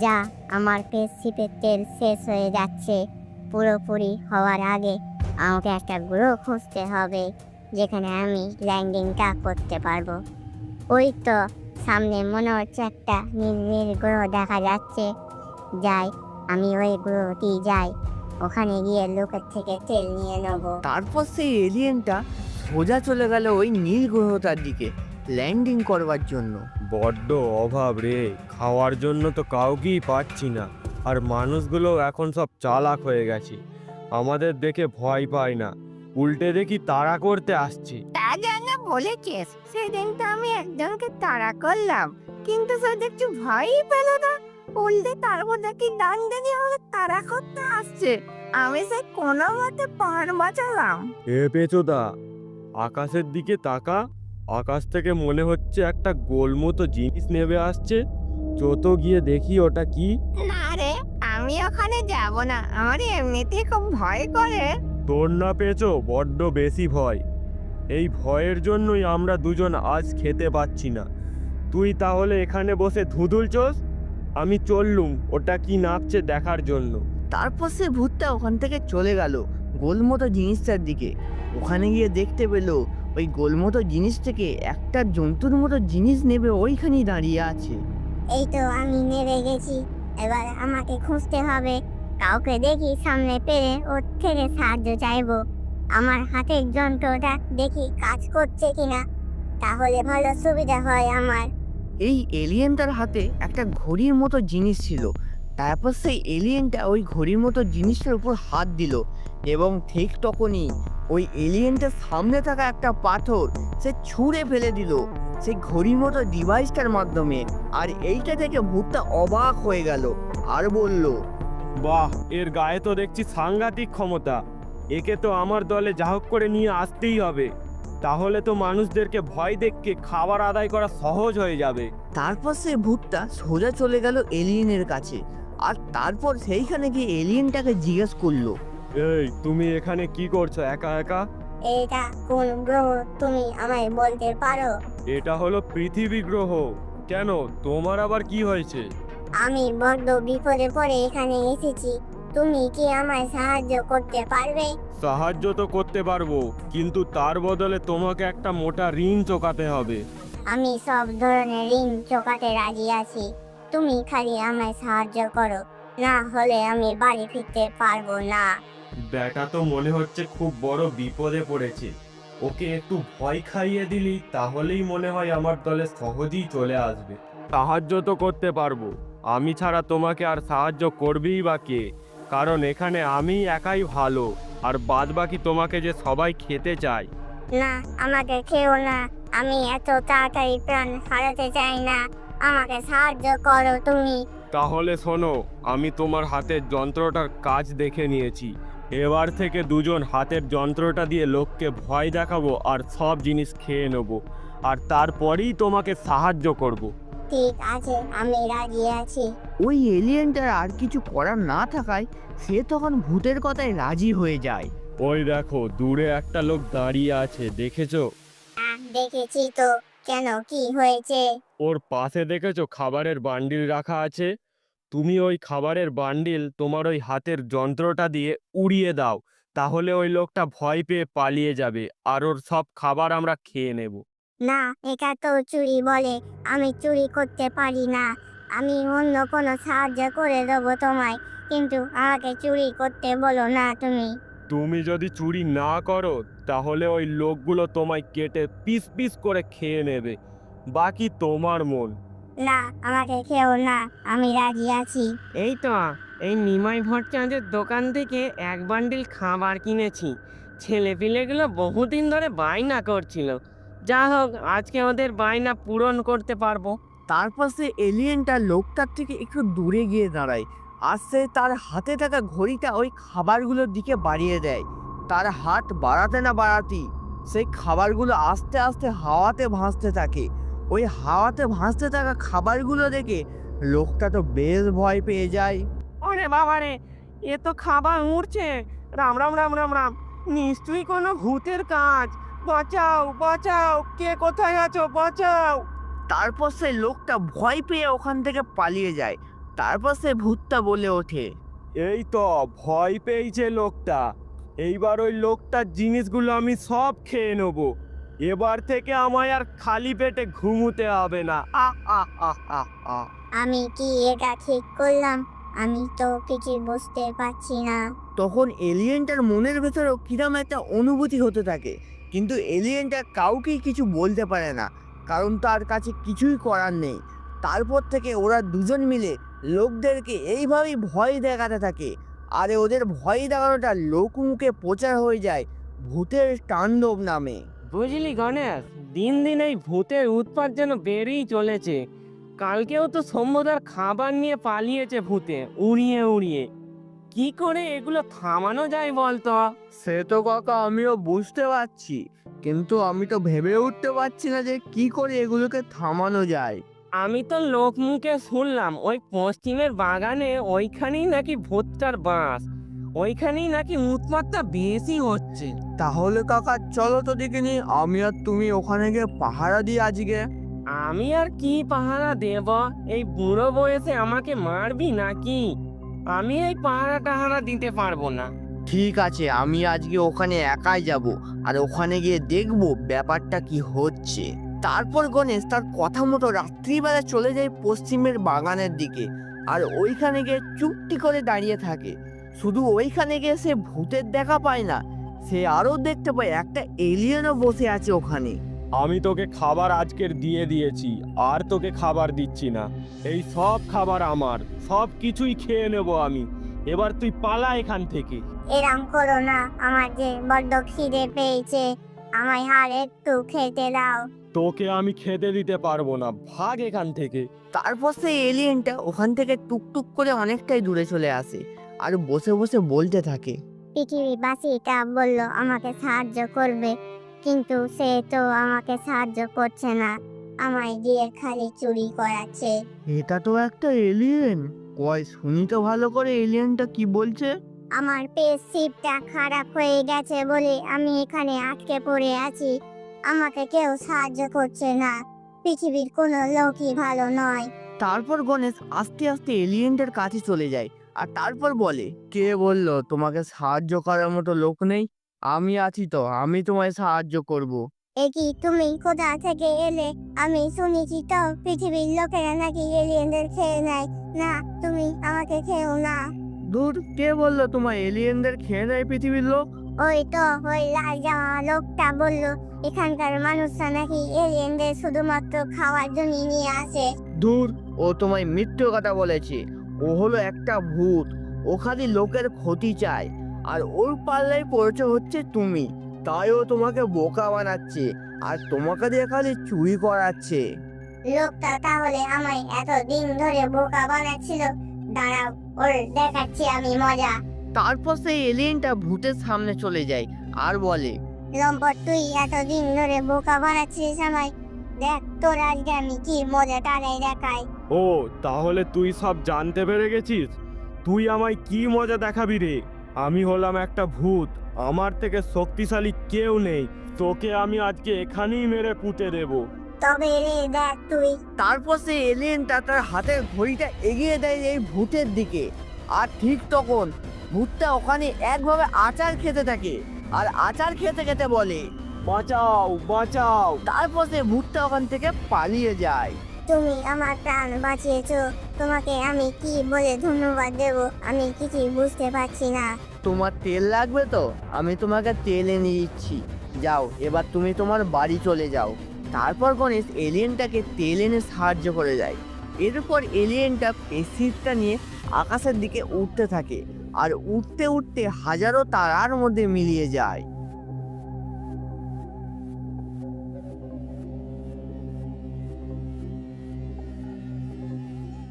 যা, আমার পেস্ট্রিপের তেল শেষ হয়ে যাচ্ছে। পুরোপুরি হওয়ার আগে আমাকে একটা গ্রহ খুঁজতে হবে যেখানে আমি ল্যান্ডিংটা করতে পারবো। ওই তো সামনে মনে হচ্ছে একটা নীল নীল গ্রহ দেখা যাচ্ছে। যাই, আমি ওই গ্রহটি যাই, ওখানে গিয়ে লোকের থেকে তেল নিয়ে নেবো। তারপর সেই এলিয়েনটা সোজা চলে গেল ওই নীল গ্রহটার দিকে ল্যান্ডিং করবার জন্য। বড্ড অভাব রে, খাওয়ার জন্য তো কাউকেই পাচ্ছি না। আর মানুষগুলো এখন সব চালাক হয়ে গেছে, আমাদের দেখে ভয় পায় না, উল্টে দেখি তাড়া করতে আসছে। তা জানা বলেছিস, সেদিন তো আমি একজনকে তাড়া করলাম, কিন্তু সে দেখছি ভয়ই পেল না। উল্টে তারপর দেখি ডান্ডানি আমাকে তাড়া করতে আসছে। আমি সে কোনো মতে পার বাঁচালাম। এ পেচোদা, আকাশের দিকে তাকা, আকাশ থেকে মনে হচ্ছে একটা গোল মতো জিনিস নেমে আসছে। যত গিয়ে দেখি ওটা কি। না রে, আমি ওখানে যাব না, আমার এমনিতেই খুব ভয় করে। তোর না পেঁচো বড্ড বেশি ভয়, এই ভয়ের জন্যই আমরা দুজন আজ খেতে পাচ্ছি না। তুই তাহলে এখানে বসে ধুধুল চোস, আমি চললুম ওটা কি নাপছে দেখার জন্য। তারপর সে ভূতটা ওখান থেকে চলে গেল গোলমতো জিনিসটার দিকে। ওখানে গিয়ে দেখতে পেল ওই গোলমতো জিনিস থেকে একটা জন্তুর মতো জিনিস নেবে ওইখানেই দাঁড়িয়ে আছে। এই তো আমি নেমে গেছি, এবার আমাকে খুঁজতে হবে। কাউকে দেখি সামনে পেলে ওর থেকে সাহায্য চাইবো। আমার হাতের যন্ত্রটা দেখি কাজ করছে কিনা, তাহলে ভালো সুবিধা হয় আমার। এই এলিয়েনটার হাতে একটা ঘড়ির মতো জিনিস ছিল। তারপর সেই এলিয়েনটা ওই ঘড়ির মতো জিনিসটার উপর হাত দিল এবং ঠিক তখনই ওই এলিয়েনটার সামনে থাকা একটা পাথর সে ছুঁড়ে ফেলে দিল সেই ঘড়ির মতো ডিভাইসটার মাধ্যমে। আর এইটা থেকে ভূতটা অবাক হয়ে গেল আর বলল, বাহ, এর গায়ে তো দেখছি সাংঘাতিক ক্ষমতা, একে তো আমার দলে যা হোক করে নিয়ে আসতেই হবে, তাহলে তো মানুষদেরকে ভয় দেখে খাবার আদায় করা সহজ হয়ে যাবে। তারপর সে ভূতটা সোজা চলে গেল এলিয়েনের কাছে আর তারপর সেইখানে গিয়ে এলিয়েনটাকে জিজ্ঞেস করলো, এই তুমি এখানে কি করছো একা একা? এটা কোন গ্রহ তুমি আমায় বলতে পারো? এটা হলো পৃথিবী গ্রহ। কেন, তোমার আবার কি হয়েছে? আমি বড্ড বিপদে পড়ে এখানে এসেছি, তুমি কি আমায় সাহায্য করতে পারবে? সাহায্য তো করতে পারবো, কিন্তু তার বদলে তোমাকে একটা মোটা ঋণ চোকাতে হবে। আমি সব ধরনের ঋণ চোকাতে রাজি আছি, তুমি খালি আমায় সাহায্য করো, না হলে আমি বাড়ি ফিরতে পারবো না। ব্যাটা তো মনে হচ্ছে খুব বড় বিপদে পড়েছে, ওকে একটু ভয় খাইয়ে দিলি তাহলেই মনে হয় আমার দলে সহজেই চলে আসবে। সাহায্য তো করতে পারবো, আমি ছাড়া তোমাকে আর সাহায্য করবেই বা কে? কারণ এখানে আমি একাই ভালো, আর বাদ বাকি তোমাকে যে সবাই খেতে চায়। না, আমাকে খেও না, আমি এত তাড়াতাড়ি প্রাণ হারাতে চাই না, আমাকে সাহায্য করো তুমি। তাহলে শোনো, আমি তোমার হাতের যন্ত্রটার কাজ দেখে নিয়েছি। এবার থেকে দুজন হাতের যন্ত্রটা দিয়ে লোককে ভয় দেখাবো আর সব জিনিস খেয়ে নেবো, আর তারপরেই তোমাকে সাহায্য করব। ঠিক আছে, আমি রাজি আছি। ওই এলিয়েনটার আর কিছু করার না থাকায় সে তখন ভূতের কথায় রাজি হয়ে যায়। ওই দেখো, দূরে একটা লোক দাঁড়িয়ে আছে, দেখেছো? দেখেছি তো, কেন, কি হয়েছে? ওর পাশে দেখেছো খাবারের বান্ডিল রাখা আছে? তুমি ওই খাবারের বান্ডিল তোমার ওই হাতের যন্ত্রটা দিয়ে উড়িয়ে দাও, তাহলে ওই লোকটা ভয় পেয়ে পালিয়ে যাবে আর ওর সব খাবার আমরা খেয়ে নেব। না, এটা তো চুরি বলে, আমি চুরি করতে পারি না। আমি অন্য কোনো সাহায্য করে দেবো তোমায়, কিন্তু আমাকে চুরি করতে বলো না তুমি। তুমি যদি চুরি না করো তাহলে ওই লোকগুলো তোমায় কেটে পিস পিস করে খেয়ে নেবে, বাকি তোমার মন। না, আমাকে খেও না, আমি রাজি আছি। এই তো, এই নিমাই ভট্টাচার্যের দোকান থেকে এক বান্ডিল খাবার কিনেছি। ছেলেপিলেগুলো বহুদিন ধরে বায়না করছিল, যা হোক আজকে ওদের বায়না পূরণ করতে পারবো। তারপর সে এলিয়েনটা লোকটার থেকে একটু দূরে গিয়ে দাঁড়ায় আর সে তার হাতে থাকা ঘড়িটা ওই খাবারগুলোর দিকে বাড়িয়ে দেয়। তার হাত বাড়াতে না বাড়াতেই সেই খাবারগুলো আস্তে আস্তে হাওয়াতে ভাসতে থাকে। ওই হাওয়াতে ভাসতে থাকা খাবারগুলো দেখে লোকটা তো বেশ ভয় পেয়ে যায়। ওরে বাবারে, এ তো খাবার উড়ছে! রাম রাম রাম রাম রাম, নিশ্চয়ই কোনো ভূতের কাজ! বাঁচাও বাঁচাও, কে কোথায় আছো, বাঁচাও! তারপর সেই লোকটা ভয় পেয়ে ওখান থেকে পালিয়ে যায়। তারপর সে ভূতটা বলে ওঠে, এই তো ভয় পেয়েছে লোকটা। এইবার ওই লোকটার জিনিসগুলো আমি সব খেয়ে নেবো। এবার থেকে আমায় আর খালি পেটে ঘুমোতে হবে না। আহ আহ আহ আহ আহ। আমি কি এটা ঠিক করলাম? আমি তো কিছু বুঝতে পারছি না। তখন এলিয়েনটার মনের ভেতরেও কিরম একটা অনুভূতি হতে থাকে, কিন্তু এলিয়েনটা কাউকেই কিছু বলতে পারে না, কারণ তার কাছে কিছুই করার নেই। তারপর থেকে ওরা দুজন মিলে লোকদেরকে এইভাবেই ভয় দেখাতে থাকে, আর ওদের ভয় দেখানোটা লোকমুখে প্রচার হয়ে যায় ভূতের তাণ্ডব নামে। বুঝলি গণেশ, দিন দিন এই ভূতের উৎপাত যেন বেড়েই চলেছে। কালকেও তো সৌম্যদার খাবার নিয়ে পালিয়েছে ভূতে, উড়িয়ে উড়িয়ে। কি করে এগুলো থামানো যায় বলতো? সে তো কাকা আমিও বুঝতে পারছি, কিন্তু আমি তো ভেবে উঠতে পারছি না যে কি করে এগুলোকে থামানো যায়। আমি তো লোক মুখে শুনলাম ওই পশ্চিমের বাগানে ওইখানেই নাকি ভূতটার বাস, ওইখানেই নাকি উৎপাতটা বেশি হচ্ছে। তাহলে কাকা চলো তো দেখিনি, আমি আর তুমি ওখানে গিয়ে পাহারা দিই আজকে। আমি আর কি পাহারা দেব? এই বুড়ো বয়সে আমাকে মারবি নাকি? আমি এই পাহারা টাহারা দিতে পারবো না। ঠিক আছে, আমি আজকে ওখানে একাই যাব, আর ওখানে গিয়ে দেখবো ব্যাপারটা কি হচ্ছে। তারপর গণেশ তার কথা মতো রাত্রিবেলা চলে যায় পশ্চিমের বাগানের দিকে, আর ওইখানে গিয়ে চুপটি করে দাঁড়িয়ে থাকে। শুধু ওইখানে গিয়ে সে ভূতের দেখা পায় না, সে আরও দেখতে পায় একটা এলিয়েনও বসে আছে ওখানে। আমি তোকে খাবার আজকের দিয়ে দিয়েছি, আর তোকে খাবার দিচ্ছি না। এই সব খাবার আমার, সব কিছুই খেয়ে নেব আমি। এবার তুই পালা এখান থেকে। এরম করো না, আমার যে বড্ড খিদে পেয়েছে, আমায় আর একটু খেতে দাও। তোকে আমি খেতে দিতে পারবো না, ভাগ এখান থেকে। তারপর সেই এলিয়েনটা ওখান থেকে টুকটুক করে অনেকটাই দূরে চলে আসে, আর বসে বসে বলতে থাকে, পৃথিবীবাসীটা বলল আমাকে সাহায্য করবে, কিন্তু সে তো আমাকে সাহায্য করছে না, আমায় দিয়ে খালি চুরি করাচ্ছে। এটা তো একটা এলিয়েন। কয় শুনি তো ভালো করে এলিয়েনটা কি বলছে। আমার পেশিপটা খারাপ হয়ে গেছে বলে আমি এখানে আটকে পড়ে আছি, আমাকে কেউ সাহায্য করছে না, পৃথিবীর কোনো লোকই ভালো নয়। তারপর গণেশ আস্তে আস্তে এলিয়েনটার কাছে চলে যায়, আর তারপর বলে, কে বললো তোমাকে সাহায্য করার মতো লোক নেই? আমি আছি তো, আমি তোমায় সাহায্য করব। কি তুমি কোথা থেকে এলে? আমি শুনেছি তো পৃথিবীর লোকেরা নাকি এলিয়েনদের খেয়ে নেয়। না, তুমি আমাকে খেও না। দূর, কে বললো তোমার এলিয়েনদের খেয়ে নেয় পৃথিবীর লোক? ওই তো ওই লাল জামা লোকটা বললো এখানকার মানুষরা নাকি এলিয়েনদের শুধুমাত্র খাওয়ার জন্য নিয়ে আসে। দূর, ও তোমায় মিথ্যে কথা বলেছে। ও হলো একটা ভূত, ও খালি লোকের ক্ষতি চায়, আর ওর পাল্লায় পড়েছে হচ্ছে তুমি। তাই ও তোমাকে বোকা বানাচ্ছে, আর তোমাকে দিয়ে খালি চুরি করাচ্ছে। লোকটা তাহলে আমায় এত দিন ধরে বোকা বানাচ্ছিল, দাঁড়াও ওর দেখাচ্ছি আমি মজা। তারপর সেই এলিয়েনটা ভূতের সামনে চলে যায় আর বলে, লম্পট, তুই এতদিন ধরে বোকা বানাচ্ছিস আমায়, দেখ তোর আজকে আমি কি মজাটাই দেখাই। ও তাহলে তুই সব জানতে পেরে গেছিস? তুই আমায় কি মজা দেখাবি রে? আমি হলাম একটা ভূত, আমার থেকে শক্তিশালী কেউ নেই। তোকে আমি আজকে এখানেই মেরে পুঁতে দেবো। তবে রে দেখ তুই। তারপর সেই এলিয়েনটা তার হাতের ঘড়িটা এগিয়ে দেয় এই ভূতের দিকে, আর ঠিক তখন ভূতটা ওখানে একভাবে আচার খেতে থাকে, আর আচার খেতে খেতে বলে, বাঁচাও বাঁচাও। তারপর সে ভূতটা ওখান থেকে পালিয়ে যায়। তুমি আমার প্রাণ বাঁচিয়েছো, তোমাকে আমি কি বলে ধন্যবাদ দেব আমি কিছুই বুঝতে পারছি না। তোমার তেল লাগবে তো? আমি তোমাকে তেল এনে দিচ্ছি, যাও এবার তুমি তোমার বাড়ি চলে যাও। তারপর গণেশ এলিয়েনটাকে তেল এনে সাহায্য করে দেয়। এরপর এলিয়েনটা স্পেসশিপটা নিয়ে আকাশের দিকে উঠতে থাকে, আর উঠতে উঠতে হাজারো তারার মধ্যে মিলিয়ে যায়।